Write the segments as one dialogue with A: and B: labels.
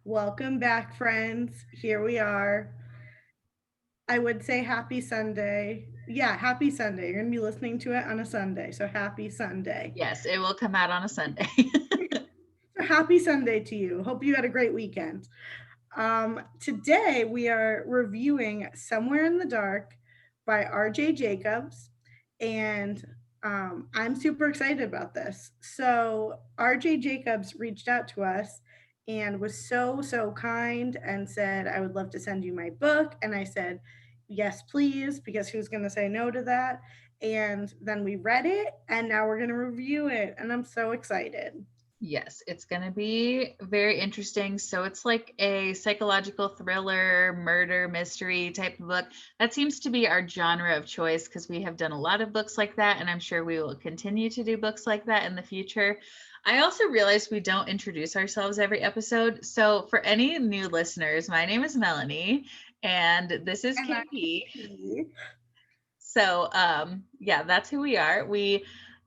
A: Welcome back, friends. Here we are. I would say happy Sunday. Yeah, happy Sunday. You're going to be listening to it on a Sunday. So happy Sunday.
B: Yes, it will come out on a Sunday.
A: So happy Sunday to you. Hope you had a great weekend. Today we are reviewing Somewhere in the Dark by R.J. Jacobs. And I'm super excited about this. So R.J. Jacobs reached out to us and was so kind and said, I would love to send you my book. And I said, yes, please, because who's going to say no to that? And then we read it and now we're going to review it. And I'm so excited.
B: Yes, it's going to be very interesting. So it's like a psychological thriller, murder, mystery type of book. That seems to be our genre of choice because we have done a lot of books like that. And I'm sure we will continue to do books like that in the future. I also realized we don't introduce ourselves every episode. So for any new listeners, my name is Melanie and this is
A: And
B: KP.
A: I
B: So yeah, that's who we are.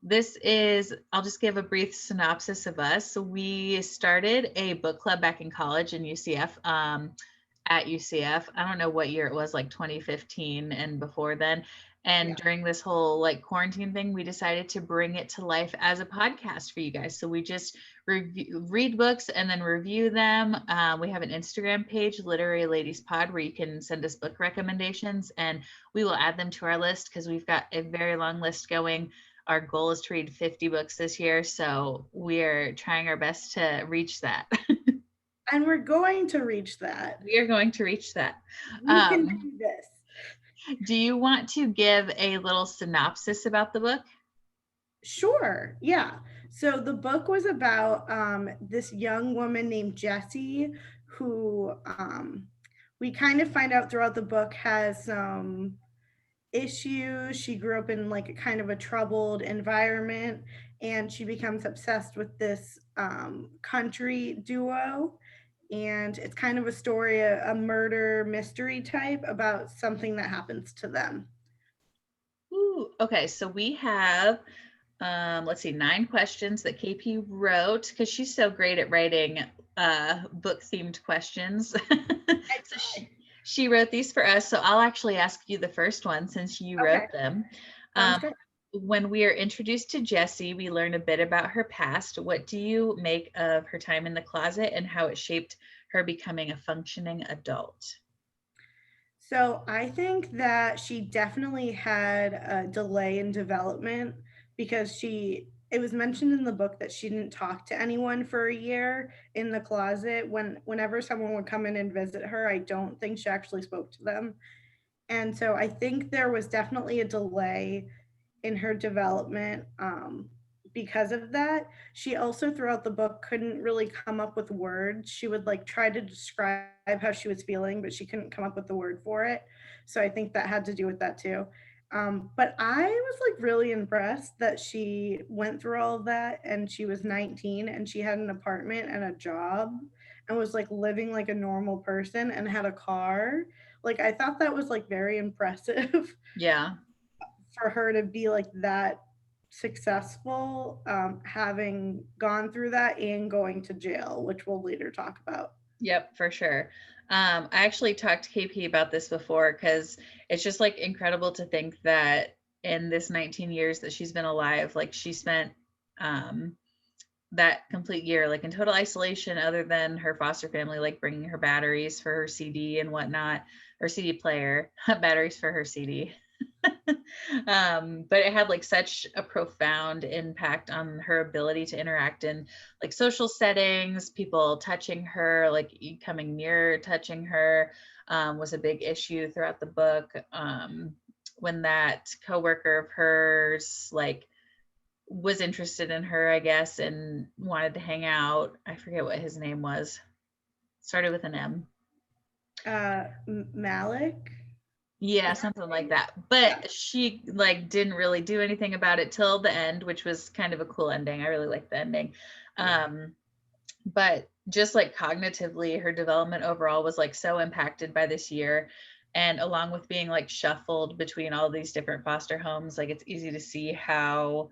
B: This is, I'll just give a brief synopsis of us. So we started a book club back in college in UCF, at UCF. I don't know what year it was, like 2015 and before then. And
A: yeah.
B: during this whole like quarantine thing, we decided to bring it to life as a podcast for you guys. So we just read books and then review them. We have an Instagram page, Literary Ladies Pod, where you can send us book recommendations and we will add them to our list because we've got a very long list going. Our goal is to read 50 books this year, so we're trying our best to reach that.
A: And we're going to reach that.
B: We are going to reach that.
A: We can do this.
B: Do you want to give a little synopsis about the book?
A: Sure. Yeah. So the book was about this young woman named Jessie who we kind of find out throughout the book has some issues. She grew up in like a kind of a troubled environment and she becomes obsessed with this country duo. And it's kind of a story, a murder mystery type about something that happens to them.
B: Ooh, okay, so we have let's see, 9 questions that KP wrote because she's so great at writing book themed questions. So she wrote these for us. So I'll actually ask you the first one since you
A: Okay.
B: wrote them.
A: Sounds good.
B: When we are introduced to Jessie, we learn a bit about her past. What do you make of her time in the closet and how it shaped her becoming a functioning adult?
A: So I think that she definitely had a delay in development because it was mentioned in the book that she didn't talk to anyone for a year in the closet. Whenever someone would come in and visit her, I don't think she actually spoke to them. And so I think there was definitely a delay in her development because of that. She also throughout the book couldn't really come up with words. She would like try to describe how she was feeling, but she couldn't come up with the word for it. So I think that had to do with that too. But I was like really impressed that she went through all of that and she was 19 and she had an apartment and a job and was like living like a normal person and had a car. Like I thought that was like very impressive
B: Yeah.
A: for her to be like that successful, having gone through that and going to jail, which we'll later talk about.
B: Yep, for sure. I actually talked to KP about this before because it's just like incredible to think that in this 19 years that she's been alive, like she spent um, that complete year like in total isolation other than her foster family, like bringing her batteries for her CD and whatnot, or CD player, batteries for her CD. But it had like such a profound impact on her ability to interact in like social settings, people touching her, like coming near touching her, was a big issue throughout the book. When that coworker of hers like was interested in her, I guess, and wanted to hang out. I forget what his name was. Started with an M.
A: Malik.
B: Yeah,
A: Is that
B: something like
A: right?
B: that.
A: Yeah.
B: But she like didn't really do anything about it till the end, which was kind of a cool ending. I really liked the ending. Um, but just like cognitively, her development overall was like so impacted by this year. And along with being like shuffled between all these different foster homes, like it's easy to see how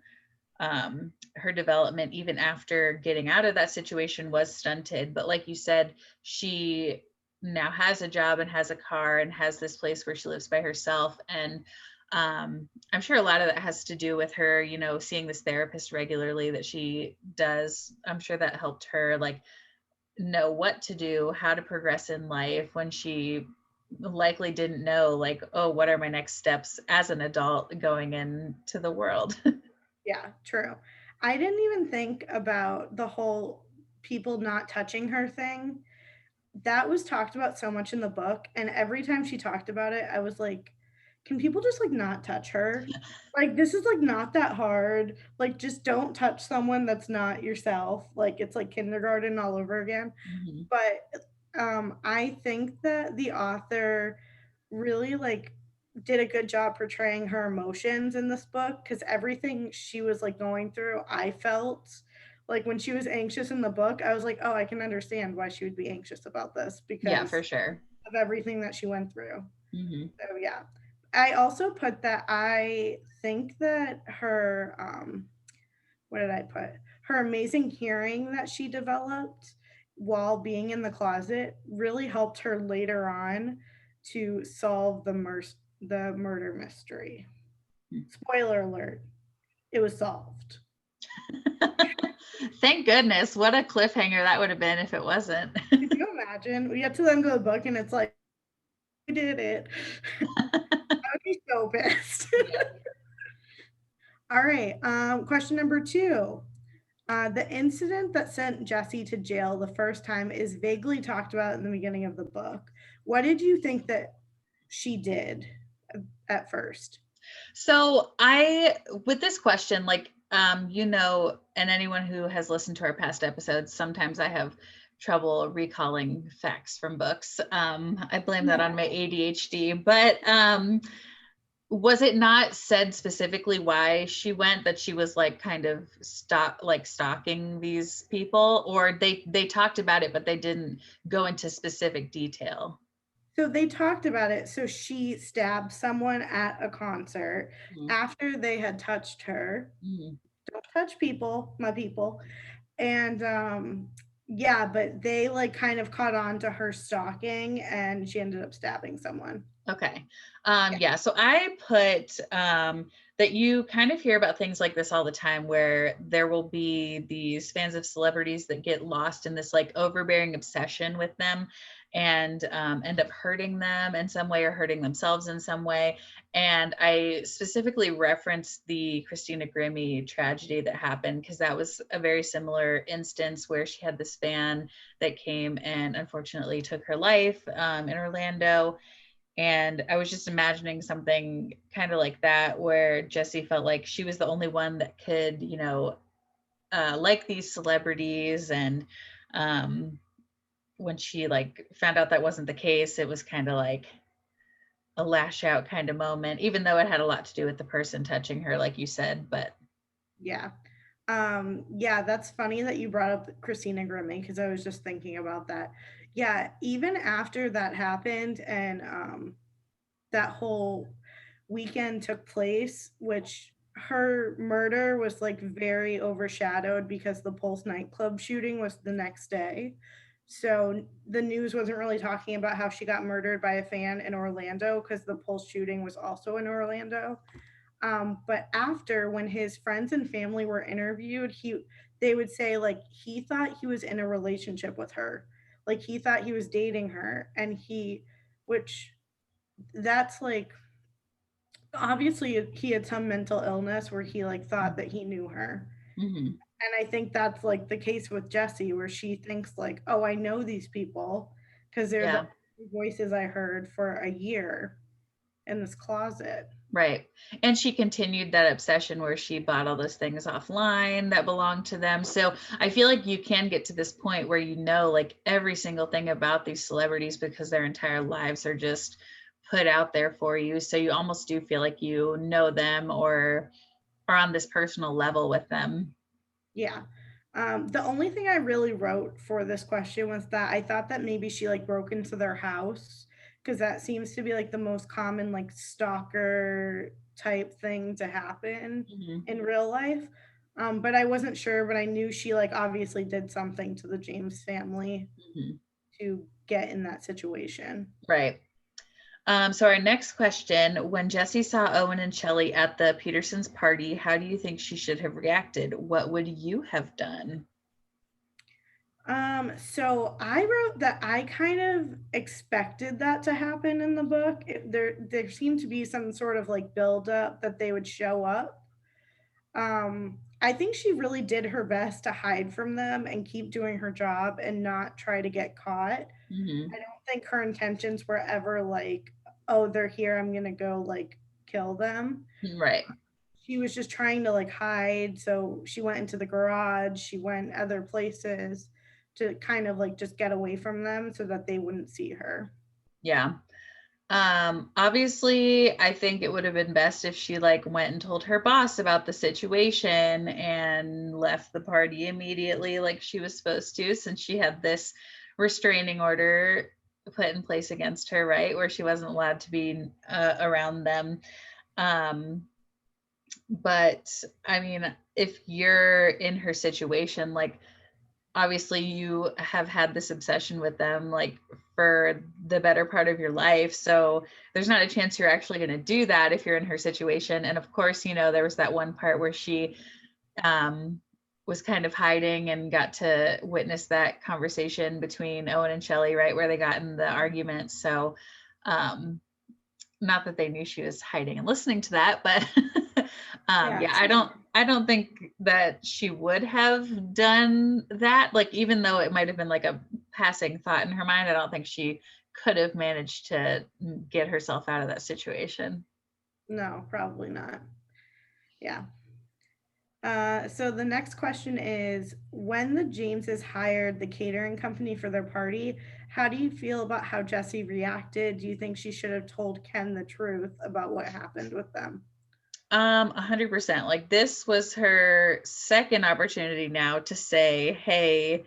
B: her development, even after getting out of that situation, was stunted. But like you said, she now has a job and has a car and has this place where she lives by herself. And I'm sure a lot of that has to do with her, you know, seeing this therapist regularly that she does. I'm sure that helped her like know what to do, how to progress in life when she likely didn't know, like, oh, what are my next steps as an adult going into the world?
A: Yeah, true. I didn't even think about the whole people not touching her thing. That was talked about so much in the book, and every time she talked about it, I was like, "Can people just, like, not touch her? Like, this is, like, not that hard. Like, just don't touch someone that's not yourself." Like, it's like kindergarten all over again.
B: Mhm.
A: But, I think that the author really, like, did a good job portraying her emotions in this book because everything she was, like, going through, I felt. Like, when she was anxious in the book, I was like, "Oh, I can understand why she would be anxious about this
B: Yeah,
A: because
B: for sure.
A: of everything that she went through."
B: Hmm.
A: So, yeah. I also put that I think that her, what did I put? Her amazing hearing that she developed while being in the closet really helped her later on to solve the murder mystery. Spoiler alert, it was solved.
B: Thank goodness. What a cliffhanger that would have been if it wasn't.
A: Could you imagine? We get to the end of the book and it's like, "We did it." I would be so pissed. All right, question number 2. The incident that sent Jessie to jail the first time is vaguely talked about in the beginning of the book. What did you think that she did at first?
B: So with this question, like, you know, and anyone who has listened to our past episodes, sometimes I have trouble recalling facts from books. I blame that on my ADHD, but was it not said specifically why she went, that she was like kind of stalking these people, or they talked about it but they didn't go into specific detail?
A: So they talked about it. So she stabbed someone at a concert
B: Mhm.
A: after they had touched her.
B: Mhm.
A: Don't touch people, my people. And yeah, but they like kind of caught on to her stalking and she ended up stabbing someone.
B: Okay.
A: Yeah.
B: Yeah. So I put that you kind of hear about things like this all the time where there will be these fans of celebrities that get lost in this like overbearing obsession with them and end up hurting them in some way or hurting themselves in some way. And I specifically referenced the Christina Grimmie tragedy that happened because that was a very similar instance where she had this fan that came and unfortunately took her life in Orlando. And I was just imagining something kind of like that, where Jessie felt like she was the only one that could, you know, like these celebrities. And um, when she like found out that wasn't the case, it was kind of like a lash out kind of moment, even though it had a lot to do with the person touching her, like you said. But
A: Yeah. Yeah, that's funny that you brought up Christina Grimmie because I was just thinking about that. Yeah, even after that happened and that whole weekend took place, which her murder was like very overshadowed because the Pulse nightclub shooting was the next day. So the news wasn't really talking about how she got murdered by a fan in Orlando because the Pulse shooting was also in Orlando. But after, when his friends and family were interviewed, they would say like he thought he was in a relationship with her, like he thought he was dating her, and which that's like obviously he had some mental illness where he like thought that he knew her.
B: mhm.
A: And I think that's like the case with Jessie, where she thinks like, oh, I know these people because they're the
B: Yeah.
A: voices I heard for a year in this closet.
B: Right. And she continued that obsession where she bought all those things offline that belonged to them. So I feel like you can get to this point where you know like every single thing about these celebrities because their entire lives are just put out there for you. So you almost do feel like you know them or are on this personal level with them.
A: Yeah. The only thing I really wrote for this question was that I thought that maybe she like broke into their house because that seems to be like the most common like stalker type thing to happen
B: Mhm.
A: in real life. But I wasn't sure, but I knew she like obviously did something to the James family
B: Mhm.
A: to get in that situation.
B: Right. So our next question, when Jessie saw Owen and Shelley at the Petersons' party, how do you think she should have reacted? What would you have done?
A: So I wrote that I kind of expected that to happen in the book. There seemed to be some sort of like build up that they would show up. I think she really did her best to hide from them and keep doing her job and not try to get caught.
B: Mm-hmm.
A: I don't think her intentions were ever like, oh, they're here, I'm gonna go like kill them.
B: Right.
A: She was just trying to like hide. So she went into the garage, she went other places to kind of like just get away from them so that they wouldn't see her.
B: Yeah. Obviously, I think it would have been best if she like went and told her boss about the situation and left the party immediately like she was supposed to, since she had this restraining order put in place against her, right? Where she wasn't allowed to be around them. Um, but I mean, if you're in her situation, like obviously you have had this obsession with them like for the better part of your life, so there's not a chance you're actually going to do that if you're in her situation. And of course, you know, there was that one part where she um was kind of hiding and got to witness that conversation between Owen and Shelley, right, where they got in the argument. So um not that they knew she was hiding and listening to that, but
A: Yeah,
B: yeah,
A: true.
B: I don't think that she would have done that. Like, even though it might have been like a passing thought in her mind, I don't think she could have managed to get herself out of that situation.
A: No, probably not. Yeah. So the next question is, when the Jameses hired the catering company for their party, how do you feel about how Jessie reacted? Do you think she should have told Ken the truth about what happened with them?
B: 100%. Like, this was her second opportunity now to say, hey,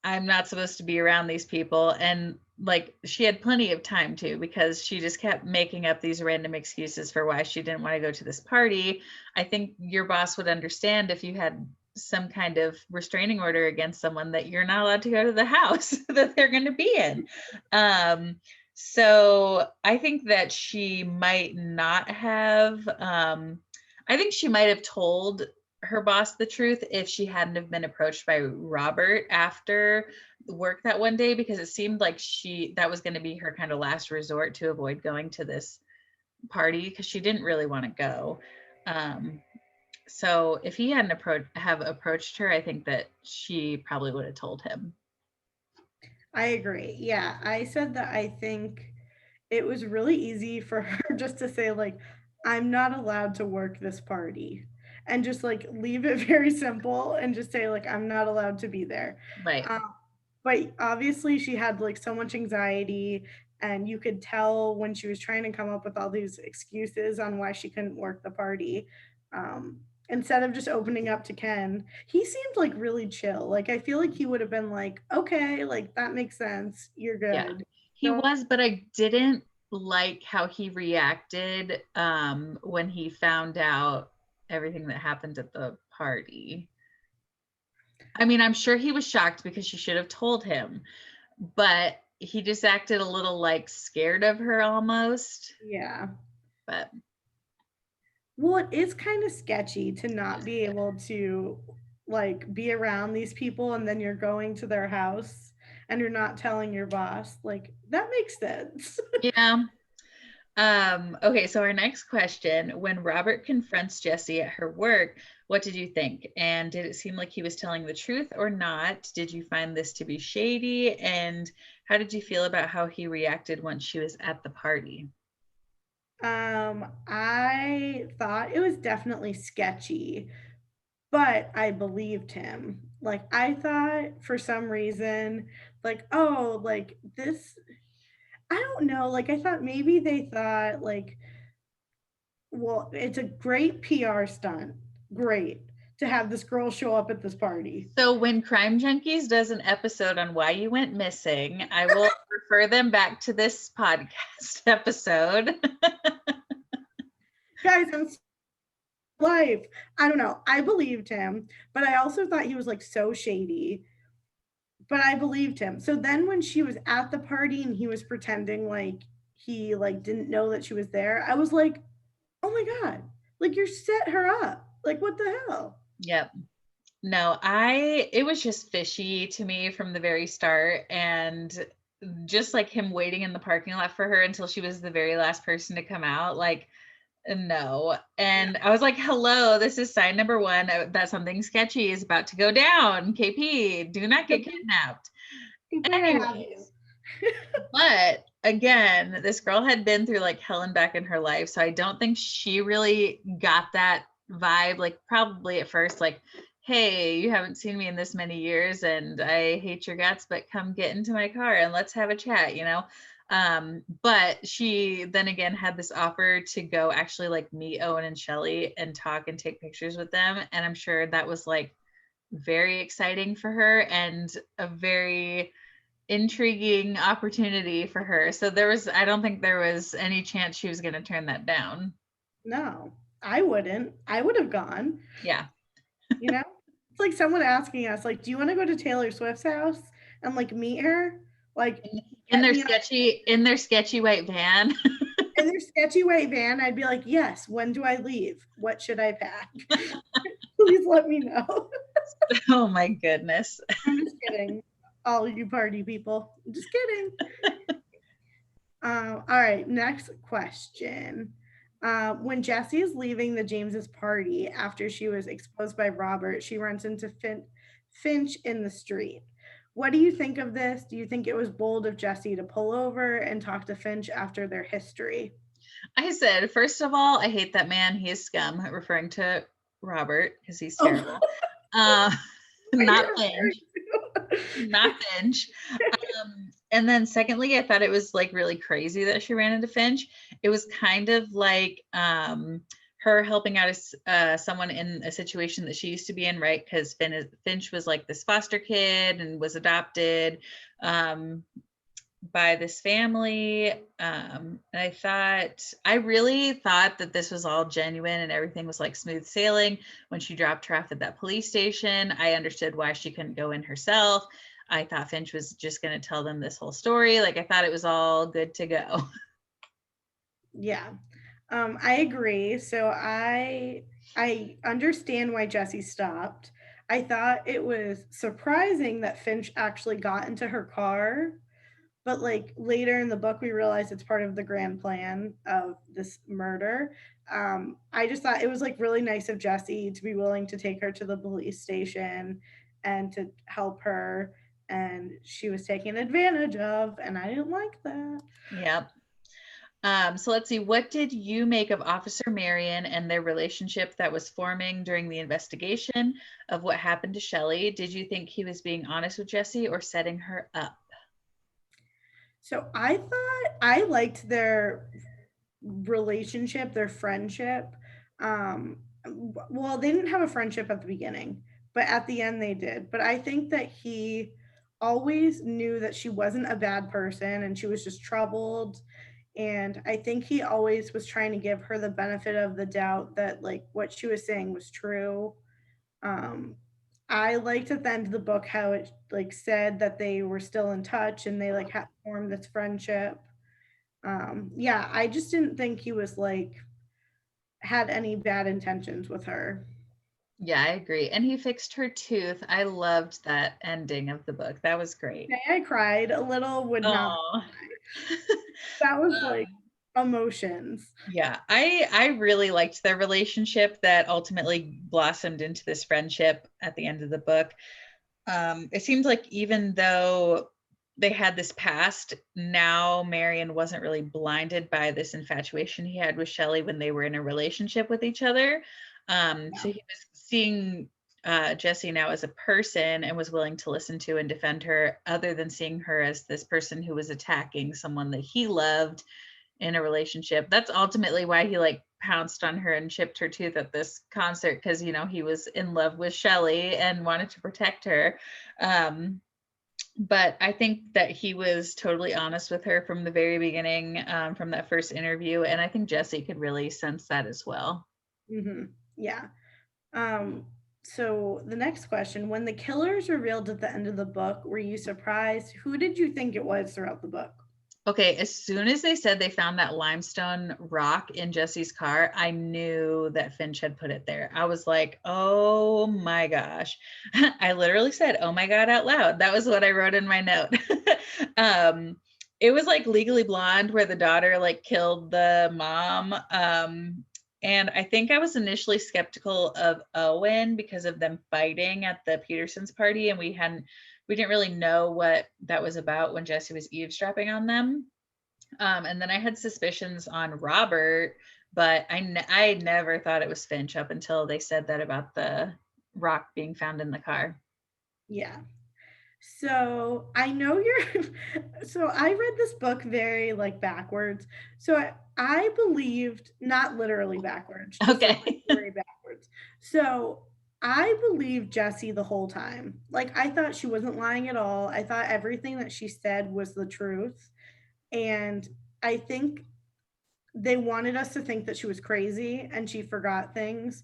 B: I'm not supposed to be around these people. And like, she had plenty of time to, because she just kept making up these random excuses for why she didn't want to go to this party. I think your boss would understand if you had some kind of restraining order against someone that you're not allowed to go to the house that they're going to be in. So I think that she might not have, I think she might have told her boss the truth if she hadn't have been approached by Robert after work that one day, because it seemed like that was going to be her kind of last resort to avoid going to this party, because she didn't really want to go. Um, so if he hadn't approached her, I think that she probably would have told him.
A: I agree. Yeah, I said that I think it was really easy for her just to say like, I'm not allowed to work this party, and just like leave it very simple and just say like, I'm not allowed to be there.
B: Right.
A: Um, but obviously she had like so much anxiety, and you could tell when she was trying to come up with all these excuses on why she couldn't work the party. Instead of just opening up to Ken, he seemed like really chill. Like I feel like he would have been like, okay, like that makes sense, you're
B: Yeah.
A: good.
B: He
A: So
B: was, but I didn't like how he reacted when he found out everything that happened at the party. I mean, I'm sure he was shocked because she should have told him, but he just acted a little like scared of her almost.
A: yeah.
B: But
A: Well, it is kind of sketchy to not be able to like be around these people and then you're going to their house and you're not telling your boss. Like that makes sense.
B: yeah. Okay, so our next question, when Robert confronts Jessie at her work, what did you think? And did it seem like he was telling the truth or not? Did you find this to be shady? And how did you feel about how he reacted once she was at the party?
A: I thought it was definitely sketchy, but I believed him. Like I thought for some reason, like, oh, like this, I don't know, like I thought maybe they thought like, well, it's a great PR stunt. Great to have this girl show up at this party.
B: So when Crime Junkies does an episode on why you went missing, I will refer them back to this podcast episode.
A: Guys, I'm life. I don't know. I believed him, but I also thought he was like so shady. But I believed him. So then when she was at the party and he was pretending like he like didn't know that she was there, I was like, "Oh my god. Like you set her up. Like what the hell?"
B: Yep. No, it was just fishy to me from the very start. And just like him waiting in the parking lot for her until she was the very last person to come out, like, no.
A: Yeah.
B: And I was like, hello, this is sign number one that something sketchy is about to go down. KP, do not get kidnapped.
A: Where have you?
B: Anyways, but again, this girl had been through like hell and back in her life. So I don't think she really got that vibe. Like, probably at first, like, hey, you haven't seen me in this many years and I hate your guts, but come get into my car and let's have a chat, you know? But she then again had this offer to go actually like meet Owen and Shelley and talk and take pictures with them. And I'm sure that was like very exciting for her and a very intriguing opportunity for her. So I don't think there was any chance she was going to turn that down.
A: No, I wouldn't. I would have gone.
B: Yeah.
A: You know? It's like someone asking us, like, "Do you wanna go to Taylor Swift's house and, like, meet her? Like,
B: In
A: get
B: their
A: me on
B: sketchy white van.
A: in their sketchy white van," I'd be like, "Yes, when do I leave? What should I pack? Please let me know."
B: Oh my goodness.
A: I'm just kidding, all you party people. I'm just kidding. All right, next question. When Jessie is leaving the James's party after she was exposed by Robert, she runs into Finch in the street. What do you think of this? Do you think it was bold of Jessie to pull over and talk to Finch after their history?
B: I said, first of all, I hate that man. He is scum, referring to Robert because he's
A: Oh,
B: terrible. Uh,
A: are
B: not
A: you
B: Finch.
A: referring
B: Not Finch. And then secondly, I thought it was like really crazy that she ran into Finch. It was kind of like her helping out someone in a situation that she used to be in, right? Because Finch was like this foster kid and was adopted by this family. And I really thought that this was all genuine and everything was like smooth sailing. When she dropped her off at that police station, I understood why she couldn't go in herself. I thought Finch was just going to tell them this whole story. Like, I thought it was all good to go.
A: Yeah. I agree. So I understand why Jessie stopped. I thought it was surprising that Finch actually got into her car, but like later in the book we realize it's part of the grand plan of this murder. I just thought it was like really nice of Jessie to be willing to take her to the police station and to help her, and she was taken advantage of, and I didn't like that.
B: Yep. So let's see. What did you make of Officer Marion and their relationship that was forming during the investigation of what happened to Shelley? Did you think he was being honest with Jessie or setting her up?
A: So I thought I liked their relationship, their friendship. Well, they didn't have a friendship at the beginning, but at the end they did. But I think that he always knew that she wasn't a bad person and she was just troubled. And I think he always was trying to give her the benefit of the doubt that like what she was saying was true. Um, I liked at the end of the book how it like said that they were still in touch and they like had formed this friendship. Yeah, I just didn't think he was like had any bad intentions with her.
B: Yeah, I agree. And he fixed her tooth. I loved that ending of the book. That was great.
A: Okay, I cried a little, would not.
B: Oh.
A: That was like emotions.
B: Yeah, I really liked their relationship that ultimately blossomed into this friendship at the end of the book. It seemed like even though they had this past, now Marion wasn't really blinded by this infatuation he had with Shelley when they were in a relationship with each other. So he was seeing Jessie now as a person and was willing to listen to and defend her, other than seeing her as this person who was attacking someone that he loved in a relationship. That's ultimately why he like pounced on her and chipped her tooth at this concert, because he was in love with Shelley and wanted to protect her. But I think that he was totally honest with her from the very beginning, from that first interview, and I think Jessie could really sense that as well.
A: Mhm. Yeah. So the next question, when the killer is revealed at the end of the book, were you surprised? Who did you think it was throughout the book?
B: Okay, as soon as they said they found that limestone rock in Jesse's car, I knew that Finch had put it there. I was like, oh my gosh. I literally said, oh my God, out loud. That was what I wrote in my note. um, it was like Legally Blonde, where the daughter like killed the mom. And I think I was initially skeptical of Owen because of them fighting at the Petersons party, and we didn't really know what that was about when Jessie was eavesdropping on them. And then I had suspicions on Robert, but I never thought it was Finch up until they said that about the rock being found in the car.
A: Yeah. So I know you're so I read this book very like backwards. So I believed not literally backwards, just like
B: Okay.
A: very backwards. So I believed Jessie the whole time. Like I thought she wasn't lying at all. I thought everything that she said was the truth. And I think they wanted us to think that she was crazy and she forgot things.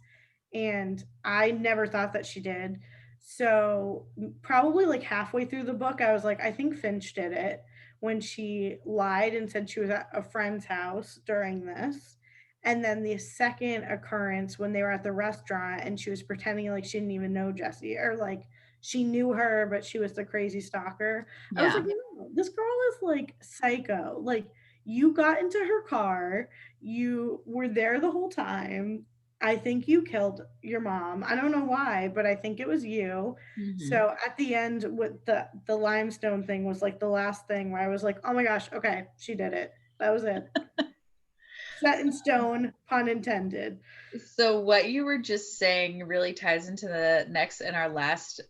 A: And I never thought that she did. So, probably like halfway through the book, I was like, I think Finch did it when she lied and said she was at a friend's house during this. And then the second occurrence when they were at the restaurant and she was pretending like she didn't even know Jessie or like she knew her, but she was the crazy stalker. I was
B: Yeah.
A: like, no, this girl is like psycho. Like, you got into her car, you were there the whole time. I think you killed your mom. I don't know why, but I think it was you.
B: Mm-hmm.
A: So at the end with the limestone thing was like the last thing where I was like, "Oh my gosh, okay, she did it." That was it. Set in stone, pun intended.
B: So what you were just saying really ties into the next and our last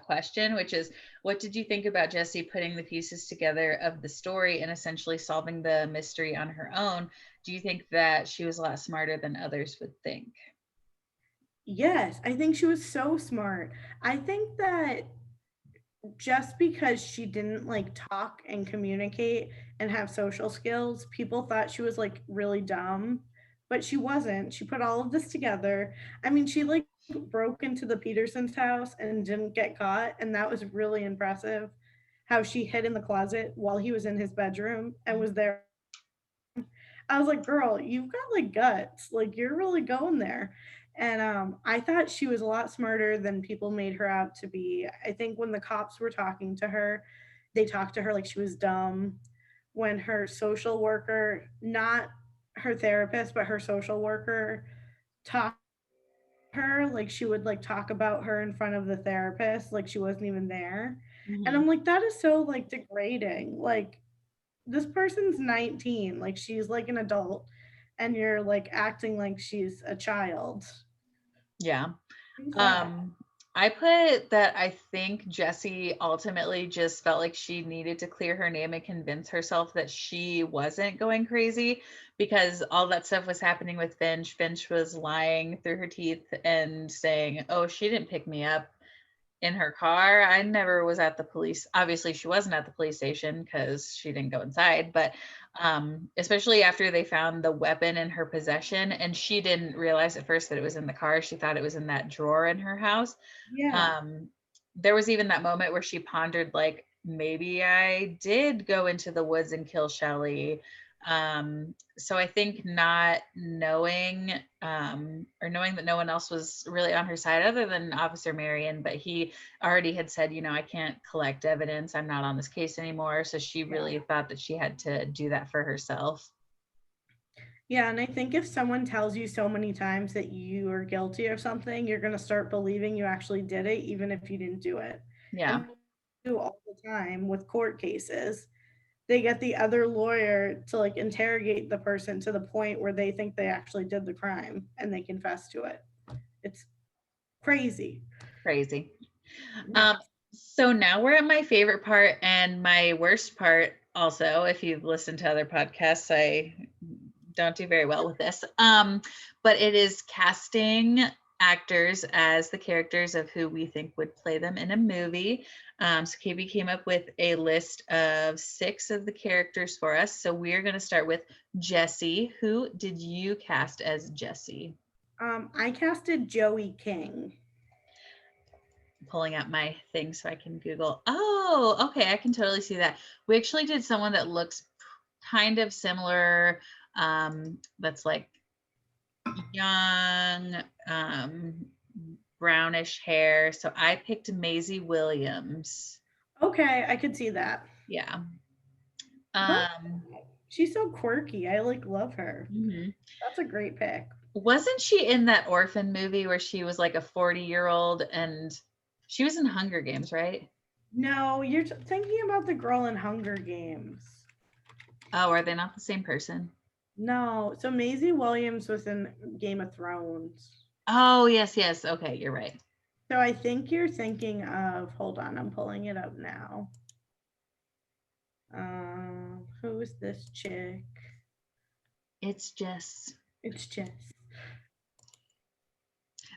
B: question, which is, what did you think about Jessie putting the pieces together of the story and essentially solving the mystery on her own? Do you think that she was a lot smarter than others would think?
A: Yes, I think she was so smart. I think that just because she didn't like talk and communicate and have social skills, people thought she was like really dumb, but she wasn't. She put all of this together. I mean, she like broke into the Petersons' house and didn't get caught, and that was really impressive. How she hid in the closet while he was in his bedroom and was there. I was like, girl, you've got like guts. Like you're really going there. And I thought she was a lot smarter than people made her out to be. I think when the cops were talking to her, they talked to her like she was dumb. When her social worker, not her therapist, but her social worker, talked to her, like she would like talk about her in front of the therapist, like she wasn't even there. And
B: Mm-hmm.
A: I'm like, that is so like degrading. Like this person's 19, like she's like an adult, and you're like acting like she's a child.
B: Yeah.
A: Who's that?
B: Um, I put that I think Jessie ultimately just felt like she needed to clear her name and convince herself that she wasn't going crazy because all that stuff was happening with Finch. Finch was lying through her teeth and saying, oh, she didn't pick me up in her car. I never was at the police. Obviously, she wasn't at the police station because she didn't go inside, but especially after they found the weapon in her possession and she didn't realize at first that it was in the car. She thought it was in that drawer in her house.
A: Yeah.
B: um, there was even that moment where she pondered, like, maybe I did go into the woods and kill Shelley. So I think not knowing, or knowing that no one else was really on her side other than Officer Marion, but he already had said, I can't collect evidence. I'm not on this case anymore. So she
A: Yeah.
B: really thought that she had to do that for herself.
A: Yeah, and I think if someone tells you so many times that you are guilty of something, you're going to start believing you actually did it even if you didn't do it.
B: Yeah.
A: And do all the time with court cases. They get the other lawyer to like interrogate the person to the point where they think they actually did the crime and they confess to it. It's crazy.
B: Crazy.
A: Yeah.
B: Um, so now we're at my favorite part and my worst part also. If you've listened to other podcasts, I don't do very well with this. But it is casting actors as the characters of who we think would play them in a movie. So KB came up with a list of 6 of the characters for us. So we're going to start with Jessie. Who did you cast as Jessie?
A: I casted Joey King.
B: Pulling out my thing so I can Google. Oh, okay. I can totally see that. We actually did someone that looks kind of similar. That's like young, brownish hair. So I picked Maisie Williams.
A: Okay, I could see that.
B: Yeah.
A: But
B: Um,
A: she's so quirky. I like love her.
B: mhm.
A: That's a great pick.
B: Wasn't she in that orphan movie where she was like a 40-year-old and she was in Hunger Games, right?
A: No, you're thinking about the girl in Hunger Games.
B: Oh, are they not the same person?
A: No, so Maisie Williams was in Game of Thrones.
B: Oh, yes, yes. Okay, you're right.
A: So I think you're thinking of, hold on, I'm pulling it up now. Who is this chick?
B: It's Jess.
A: It's Jess.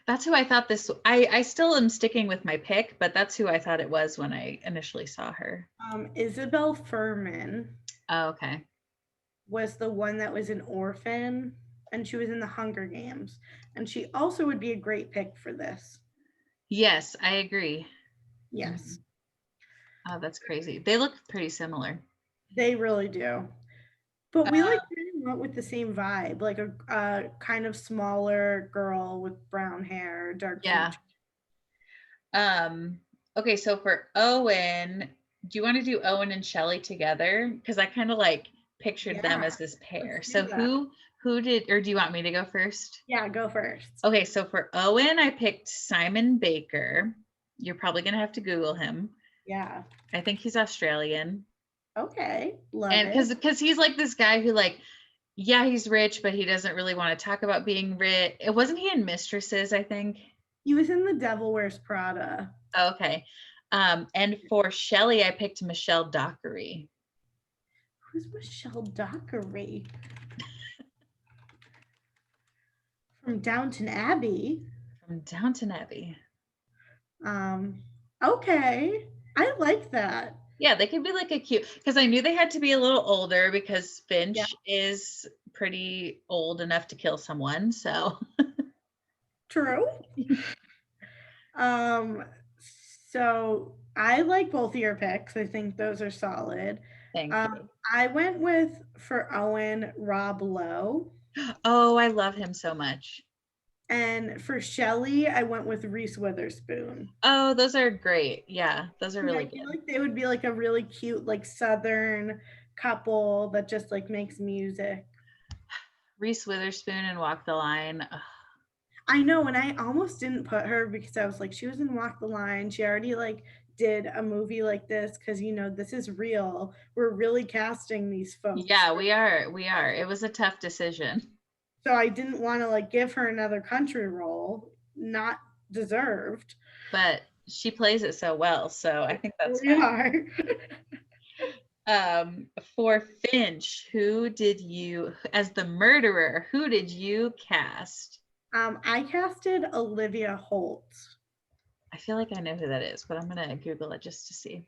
B: That's who I thought this. I still am sticking with my pick, but that's who I thought it was when I initially saw her.
A: Isabel Furman
B: Oh, okay.
A: was the one that was an orphan, and she was in the Hunger Games. And she also would be a great pick for this.
B: Yes, I agree.
A: Yes,
B: Oh, that's crazy. They look pretty similar.
A: they really do. But we like
B: Uh,
A: kind of went with the same vibe, like a kind of smaller girl with brown hair, dark
B: yeah.
A: features.
B: Okay, so for Owen, do you want to do Owen and Shelly together? Because I kind of like pictured them
A: Yeah,
B: as this
A: let's
B: pair.
A: do
B: So
A: that.
B: who did, or do you want me to go first?
A: Yeah, go first.
B: Okay, so for Owen, I picked Simon Baker. You're probably gonna have to Google him.
A: Yeah.
B: I think he's Australian.
A: Okay. Love
B: And
A: it.
B: because he's like this guy who like, yeah, he's rich, but he doesn't really want to talk about being rich. It wasn't he in Mistresses, I think.
A: He was in The Devil Wears Prada.
B: Okay. And for Shelley, I picked Michelle Dockery.
A: Who's Michelle Dockery? From Downton Abbey.
B: From Downton Abbey.
A: Um, okay. I like that.
B: Yeah, they could be like a cute, because I knew they had to be a little older because
A: Yeah,
B: Finch is pretty old enough to kill someone. So
A: true. Um, so I like both of your picks. I think those are solid.
B: thank
A: Um,
B: you.
A: I went with for Owen Rob Lowe,
B: Oh, I love him so much.
A: and for Shelley, I went with Reese Witherspoon.
B: Oh, those are great. Yeah, those are
A: And I
B: really
A: feel
B: good.
A: like they would be like a really cute, like Southern couple that just like makes music.
B: Reese Witherspoon and Walk the Line. Ugh.
A: I know, and I almost didn't put her because I was like, she was in Walk the Line. She already like did a movie like this because this is real. We're really casting these folks.
B: Yeah, we are. We are. It was a tough decision,
A: So I didn't want to like give her another country role, not deserved.
B: but she plays it so well. So I think
A: Here
B: that's
A: we are.
B: for Finch, who did you, as the murderer, who did you cast?
A: I casted Olivia Holt.
B: I feel like I know who that is, but I'm gonna Google it just to see.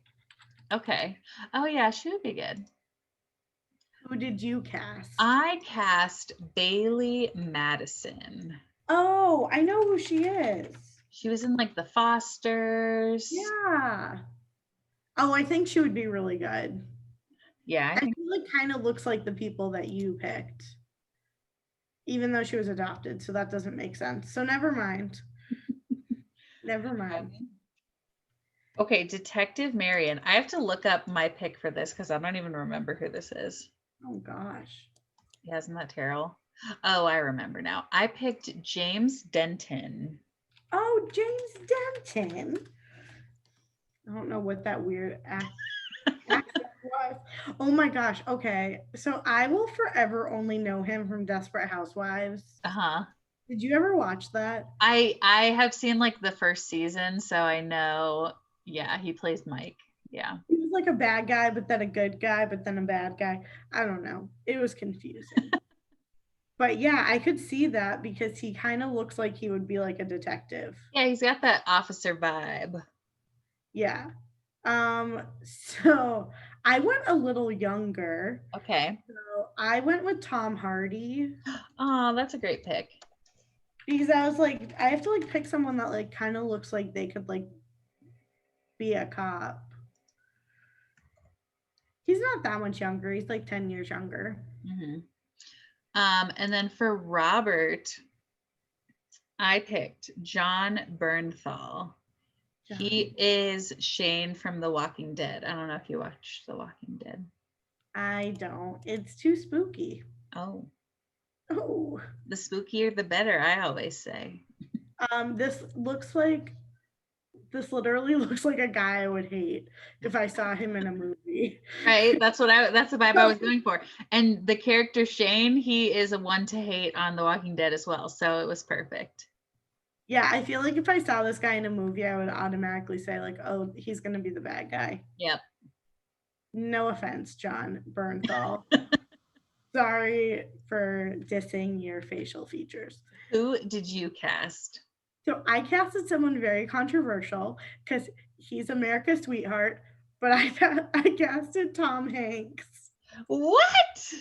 B: Okay. Oh yeah, she would be good.
A: Who did you cast?
B: I cast Bailey Madison.
A: Oh, I know who she is.
B: She was in like the Fosters.
A: Yeah. Oh, I think she would be really good.
B: Yeah, I
A: I
B: think
A: feel like kind of looks like the people that you picked, even though she was adopted. So that doesn't make sense. So never mind. Never mind.
B: okay, Detective Marion. I have to look up my pick for this because I don't even remember who this is.
A: Oh gosh.
B: Yeah, isn't that terrible? Oh, I remember now. I picked James Denton.
A: Oh, James Denton. I don't know what that weird accent was. Oh my gosh. Okay. So I will forever only know him from Desperate Housewives.
B: Uh-huh.
A: Did you ever watch that?
B: I have seen like the first season, so I know. Yeah, he plays Mike. Yeah.
A: He was like a bad guy, but then a good guy, but then a bad guy. I don't know. It was confusing. But yeah, I could see that because he kind of looks like he would be like a detective.
B: Yeah, he's got that officer vibe.
A: Yeah. So I went a little younger.
B: Okay.
A: So I went with Tom Hardy.
B: Oh, that's a great pick.
A: Because I was like, I have to like pick someone that like kind of looks like they could like be a cop. He's not that much younger. He's like 10 years younger.
B: Mm-hmm. And then for Robert, I picked John Bernthal. He
A: John.
B: is Shane from The Walking Dead. I don't know if you watched The Walking Dead.
A: I don't. It's too spooky.
B: Oh,
A: Oh.
B: the spookier the better, I always say.
A: This looks like this literally looks like a guy I would hate if I saw him in a movie.
B: Right? That's the vibe I was going for. And the character Shane, he is a one to hate on The Walking Dead as well. So it was perfect.
A: Yeah, I feel like if I saw this guy in a movie, I would automatically say like, "Oh, he's gonna be the bad guy."
B: Yep.
A: No offense, John Bernthal. Sorry for dissing your facial features.
B: Who did you cast?
A: So I casted someone very controversial because he's America's sweetheart, but I casted Tom Hanks.
B: What?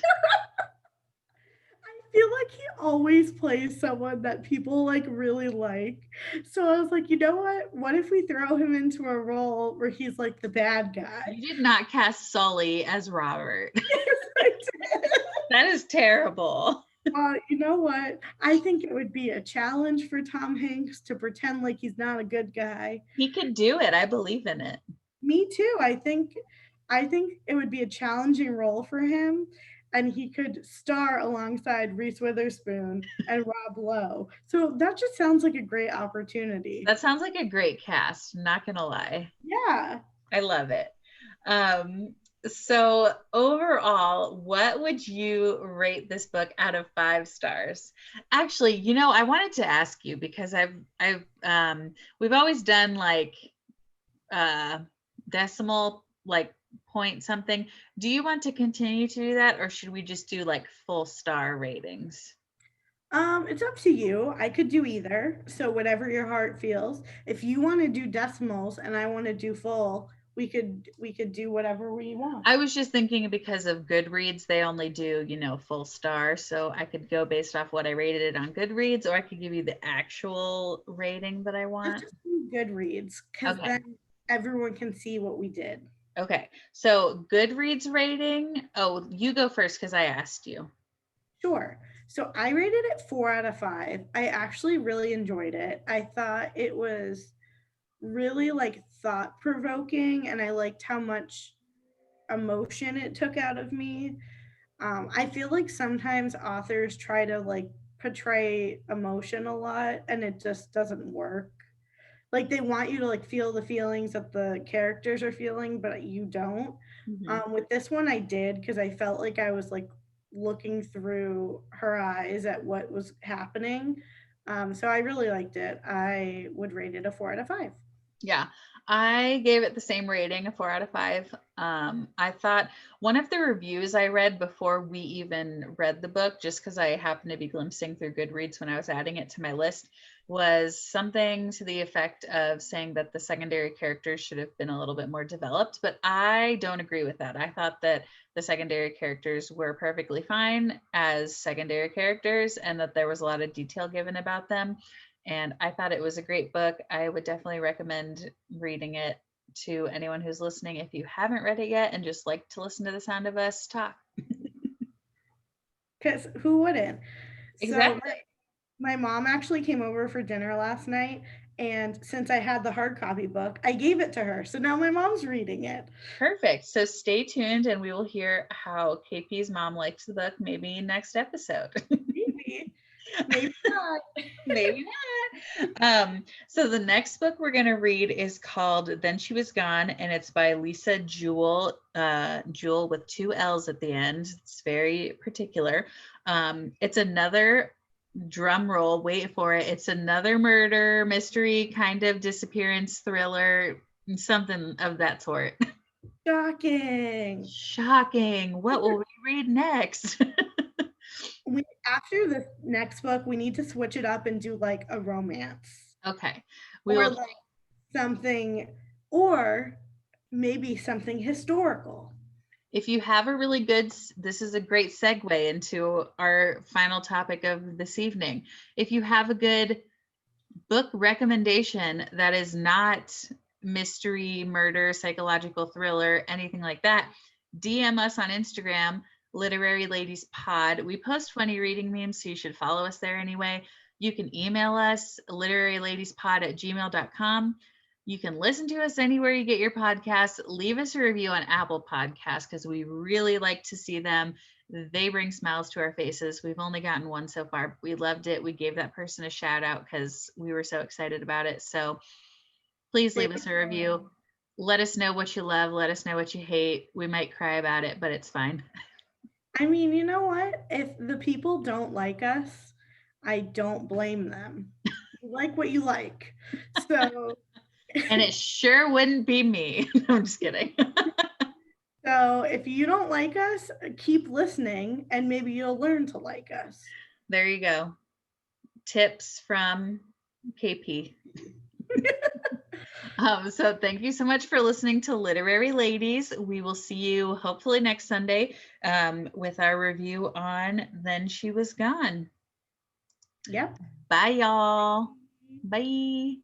A: I feel like he always plays someone that people like really like. So I was like, you know what? What if we throw him into a role where he's like the bad guy?
B: You did not cast Sully as Robert.
A: Yes, I did.
B: That is terrible.
A: You know what? I think it would be a challenge for Tom Hanks to pretend like he's not a good guy.
B: He could do it. I believe in it.
A: Me too. I think it would be a challenging role for him, and he could star alongside Reese Witherspoon and Rob Lowe. So that just sounds like a great opportunity.
B: That sounds like a great cast, not gonna lie.
A: Yeah.
B: I love it. So overall, what would you rate this book out of 5 stars? Actually, I wanted to ask you because we've always done like decimal, like point something. Do you want to continue to do that, or should we just do like full star ratings?
A: It's up to you. I could do either. So whatever your heart feels. If you want to do decimals and I want to do full, we could do whatever we want.
B: I was just thinking because of Goodreads, they only do, full star. So I could go based off what I rated it on Goodreads, or I could give you the actual rating that I
A: Let's
B: want.
A: just do Goodreads because
B: Okay.
A: then everyone can see what we did.
B: Okay. So Goodreads rating. Oh, you go first because I asked you.
A: Sure. So I rated it 4 out of 5. I actually really enjoyed it. I thought it was really like thought provoking, and I liked how much emotion it took out of me. I feel like sometimes authors try to like portray emotion a lot, and it just doesn't work. Like they want you to like feel the feelings that the characters are feeling, but you don't.
B: Mhm.
A: With this one, I did because I felt like I was like looking through her eyes at what was happening. So I really liked it. I would rate it a 4 out of 5.
B: Yeah, I gave it the same rating, a 4 out of 5. I thought one of the reviews I read before we even read the book, just because I happened to be glimpsing through Goodreads when I was adding it to my list, was something to the effect of saying that the secondary characters should have been a little bit more developed. But I don't agree with that. I thought that the secondary characters were perfectly fine as secondary characters and that there was a lot of detail given about them. And I thought it was a great book. I would definitely recommend reading it to anyone who's listening if you haven't read it yet and just like to listen to the sound of us talk.
A: Because who wouldn't? So
B: Exactly.
A: my mom actually came over for dinner last night, and since I had the hard copy book, I gave it to her. So now my mom's reading it.
B: Perfect. So stay tuned and we will hear how KP's mom likes the book maybe next episode.
A: Maybe, maybe not.
B: Maybe not. So the next book we're going to read is called Then She Was Gone, and it's by Lisa Jewell, Jewell with 2 L's at the end. It's very particular. It's another drum roll, wait for it. It's another murder mystery kind of disappearance thriller, something of that sort.
A: Shocking.
B: Shocking. What will we read next?
A: After the next book, we need to switch it up and do like a romance
B: Okay. We
A: or
B: will
A: like something, or maybe something historical.
B: If you have a really good, this is a great segue into our final topic of this evening. If you have a good book recommendation that is not mystery, murder, psychological thriller, anything like that, DM us on Instagram, Literary Ladies Pod. We post funny reading memes, so you should follow us there anyway. You can email us, literaryladiespod@gmail.com. You can listen to us anywhere you get your podcasts. Leave us a review on Apple Podcasts because we really like to see them. They bring smiles to our faces. We've only gotten one so far. We loved it. We gave that person a shout out because we were so excited about it. So please leave us a review. Let us know what you love. Let us know what you hate. We might cry about it, but it's fine.
A: I mean, you know what? If the people don't like us, I don't blame them. You like what you like. So
B: And it sure wouldn't be me. I'm just kidding.
A: So if you don't like us, keep listening and maybe you'll learn to like us.
B: There you go. Tips from KP. So thank you so much for listening to Literary Ladies. We will see you hopefully next Sunday with our review on Then She Was Gone.
A: Yep.
B: Bye, y'all. Bye.